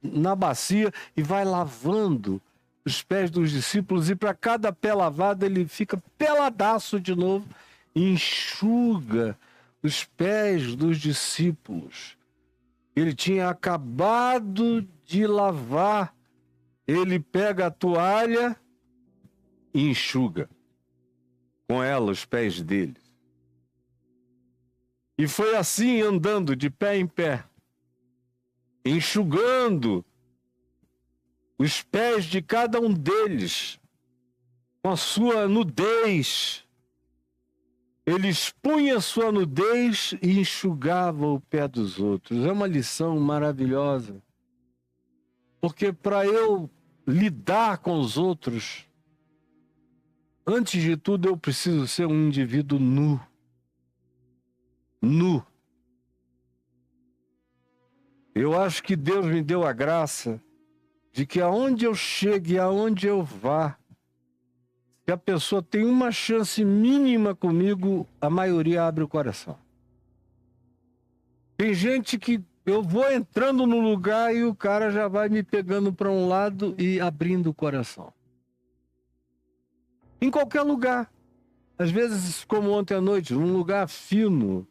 na bacia e vai lavando os pés dos discípulos, e para cada pé lavado ele fica peladaço de novo e enxuga os pés dos discípulos. Ele tinha acabado de lavar. Ele pega a toalha e enxuga com ela os pés deles. E foi assim, andando de pé em pé, enxugando os pés de cada um deles com a sua nudez. Ele expunha sua nudez e enxugava o pé dos outros. É uma lição maravilhosa. Porque para eu lidar com os outros, antes de tudo eu preciso ser um indivíduo nu. Nu. Eu acho que Deus me deu a graça de que aonde eu chegue, aonde eu vá, se a pessoa tem uma chance mínima comigo, a maioria abre o coração. Tem gente que eu vou entrando no lugar e o cara já vai me pegando para um lado e abrindo o coração. Em qualquer lugar. Às vezes, como ontem à noite, num lugar fino,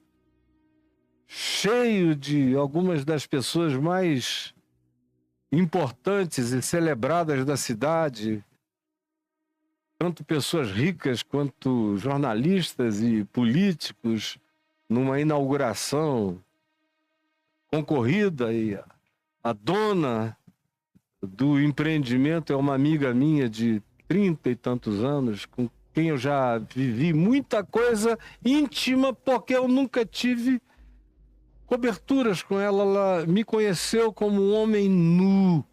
cheio de algumas das pessoas mais importantes e celebradas da cidade, tanto pessoas ricas quanto jornalistas e políticos, numa inauguração concorrida, e a dona do empreendimento é uma amiga minha de 30 e tantos anos, com quem eu já vivi muita coisa íntima, porque eu nunca tive coberturas com ela. Ela me conheceu como um homem nu,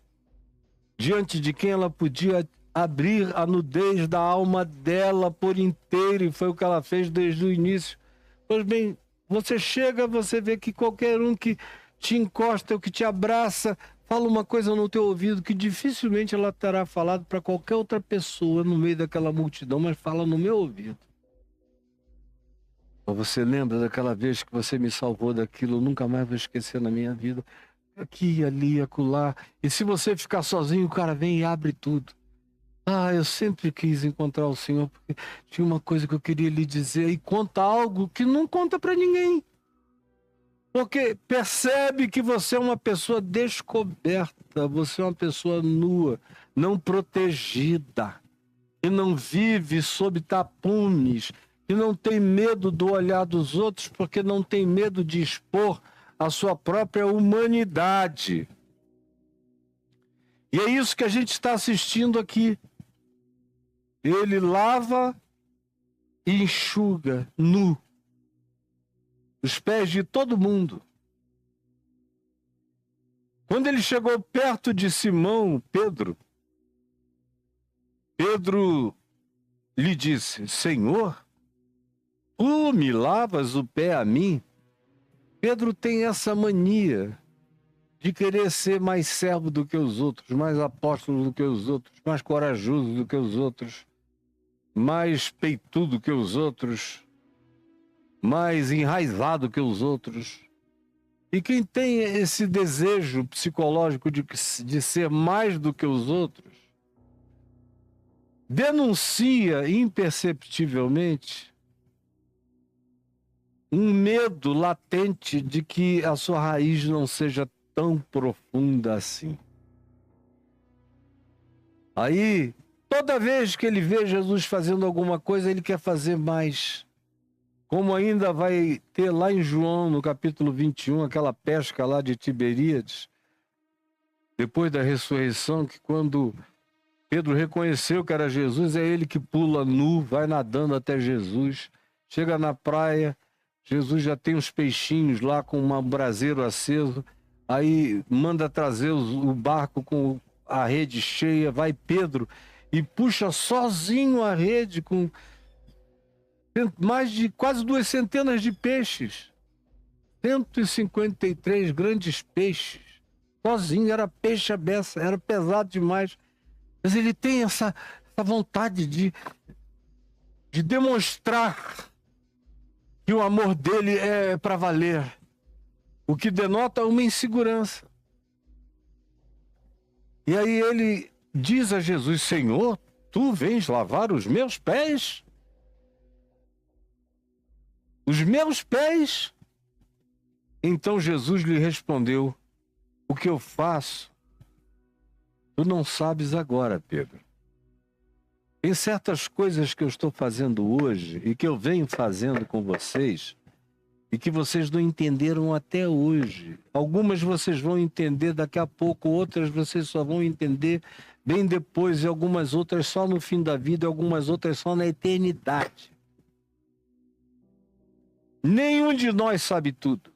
diante de quem ela podia abrir a nudez da alma dela por inteiro, e foi o que ela fez desde o início. Pois bem, você chega, você vê que qualquer um que te encosta ou que te abraça, fala uma coisa no teu ouvido que dificilmente ela terá falado para qualquer outra pessoa no meio daquela multidão, mas fala no meu ouvido. Você lembra daquela vez que você me salvou daquilo? Eu nunca mais vou esquecer na minha vida. Aqui, ali, acolá. E se você ficar sozinho, o cara vem e abre tudo. Ah, eu sempre quis encontrar o Senhor, porque tinha uma coisa que eu queria lhe dizer, e conta algo que não conta para ninguém. Porque percebe que você é uma pessoa descoberta, você é uma pessoa nua, não protegida, que não vive sob tapumes, que não tem medo do olhar dos outros, porque não tem medo de expor a sua própria humanidade. E é isso que a gente está assistindo aqui. Ele lava e enxuga nu os pés de todo mundo. Quando ele chegou perto de Simão, Pedro lhe disse: Senhor, tu me lavas o pé a mim? Pedro tem essa mania de querer ser mais servo do que os outros, mais apóstolo do que os outros, mais corajoso do que os outros, mais peitudo que os outros, mais enraizado que os outros. E quem tem esse desejo psicológico de ser mais do que os outros, denuncia imperceptivelmente um medo latente de que a sua raiz não seja tão profunda assim. Aí, toda vez que ele vê Jesus fazendo alguma coisa, ele quer fazer mais. Como ainda vai ter lá em João, no capítulo 21, aquela pesca lá de Tiberíades, depois da ressurreição, que quando Pedro reconheceu que era Jesus, é ele que pula nu, vai nadando até Jesus, chega na praia, Jesus já tem uns peixinhos lá com um braseiro aceso, aí manda trazer o barco com a rede cheia, vai Pedro e puxa sozinho a rede com mais de quase 2 centenas de peixes, 153 grandes peixes, sozinho, era peixe à beça, era pesado demais, mas ele tem essa vontade de demonstrar que o amor dele é para valer, o que denota uma insegurança. E aí ele diz a Jesus: Senhor, tu vens lavar os meus pés? Os meus pés? Então Jesus lhe respondeu: o que eu faço, tu não sabes agora, Pedro. Tem certas coisas que eu estou fazendo hoje e que eu venho fazendo com vocês e que vocês não entenderam até hoje. Algumas vocês vão entender daqui a pouco, outras vocês só vão entender bem depois, e algumas outras só no fim da vida, e algumas outras só na eternidade. Nenhum de nós sabe tudo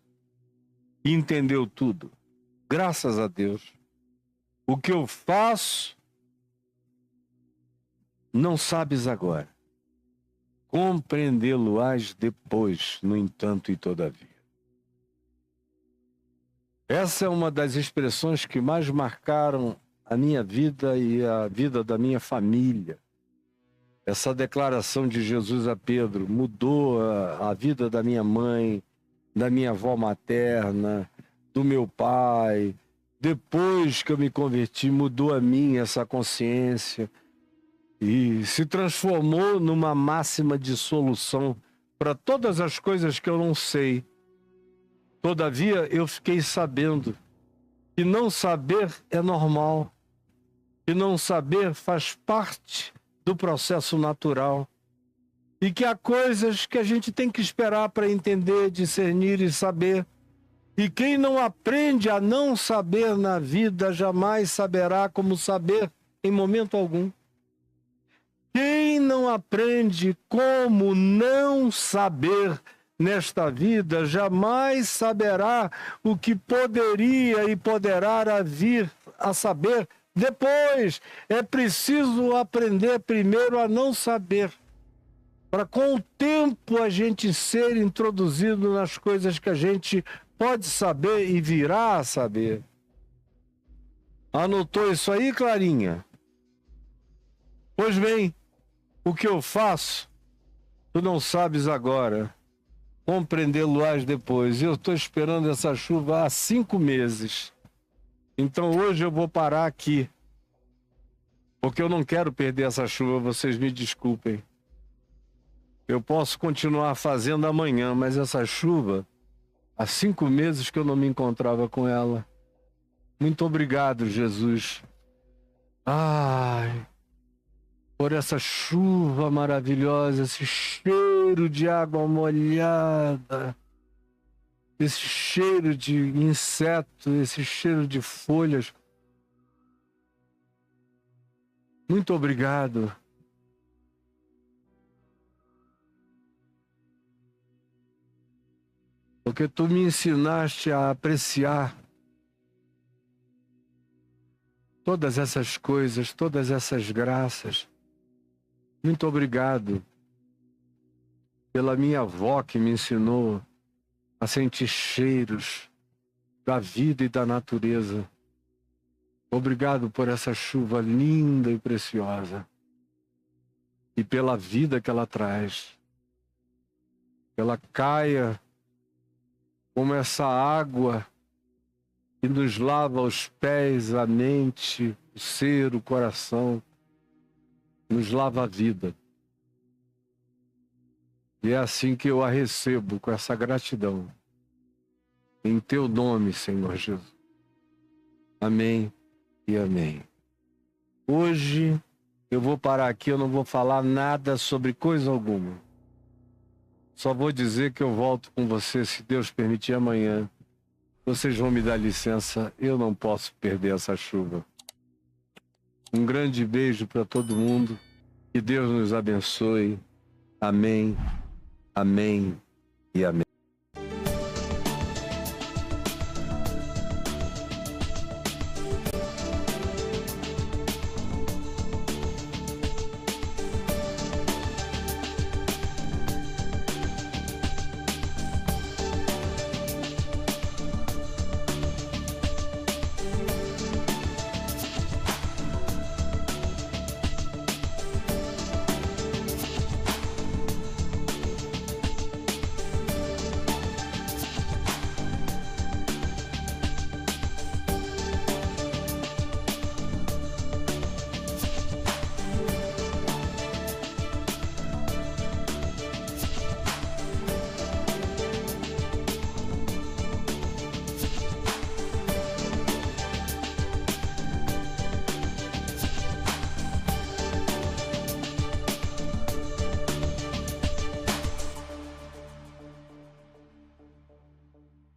e entendeu tudo. Graças a Deus. O que eu faço, não sabes agora, compreendê-lo-ás depois, no entanto e todavia. Essa é uma das expressões que mais marcaram a minha vida e a vida da minha família. Essa declaração de Jesus a Pedro mudou a vida da minha mãe, da minha avó materna, do meu pai. Depois que eu me converti, mudou a mim essa consciência e se transformou numa máxima de solução para todas as coisas que eu não sei. Todavia, eu fiquei sabendo que não saber é normal, que não saber faz parte do processo natural e que há coisas que a gente tem que esperar para entender, discernir e saber. E quem não aprende a não saber na vida jamais saberá como saber em momento algum. Quem não aprende como não saber nesta vida jamais saberá o que poderia e poderá vir a saber depois. É preciso aprender primeiro a não saber, para com o tempo a gente ser introduzido nas coisas que a gente pode saber e virá a saber. Anotou isso aí, Clarinha? Pois bem, o que eu faço, tu não sabes agora, compreendê-lo-ás depois. Eu estou esperando essa chuva há 5 meses. Então hoje eu vou parar aqui, porque eu não quero perder essa chuva, vocês me desculpem. Eu posso continuar fazendo amanhã, mas essa chuva, há 5 meses que eu não me encontrava com ela. Muito obrigado, Jesus. Ai, por essa chuva maravilhosa, esse cheiro de água molhada, esse cheiro de inseto, esse cheiro de folhas. Muito obrigado. Porque tu me ensinaste a apreciar todas essas coisas, todas essas graças. Muito obrigado pela minha avó que me ensinou a sentir cheiros da vida e da natureza. Obrigado por essa chuva linda e preciosa e pela vida que ela traz. Que ela caia como essa água que nos lava os pés, a mente, o ser, o coração, nos lava a vida. E é assim que eu a recebo, com essa gratidão. Em teu nome, Senhor Jesus. Amém e amém. Hoje eu vou parar aqui, eu não vou falar nada sobre coisa alguma. Só vou dizer que eu volto com você, se Deus permitir, amanhã. Vocês vão me dar licença, eu não posso perder essa chuva. Um grande beijo para todo mundo. Que Deus nos abençoe. Amém, amém e amém.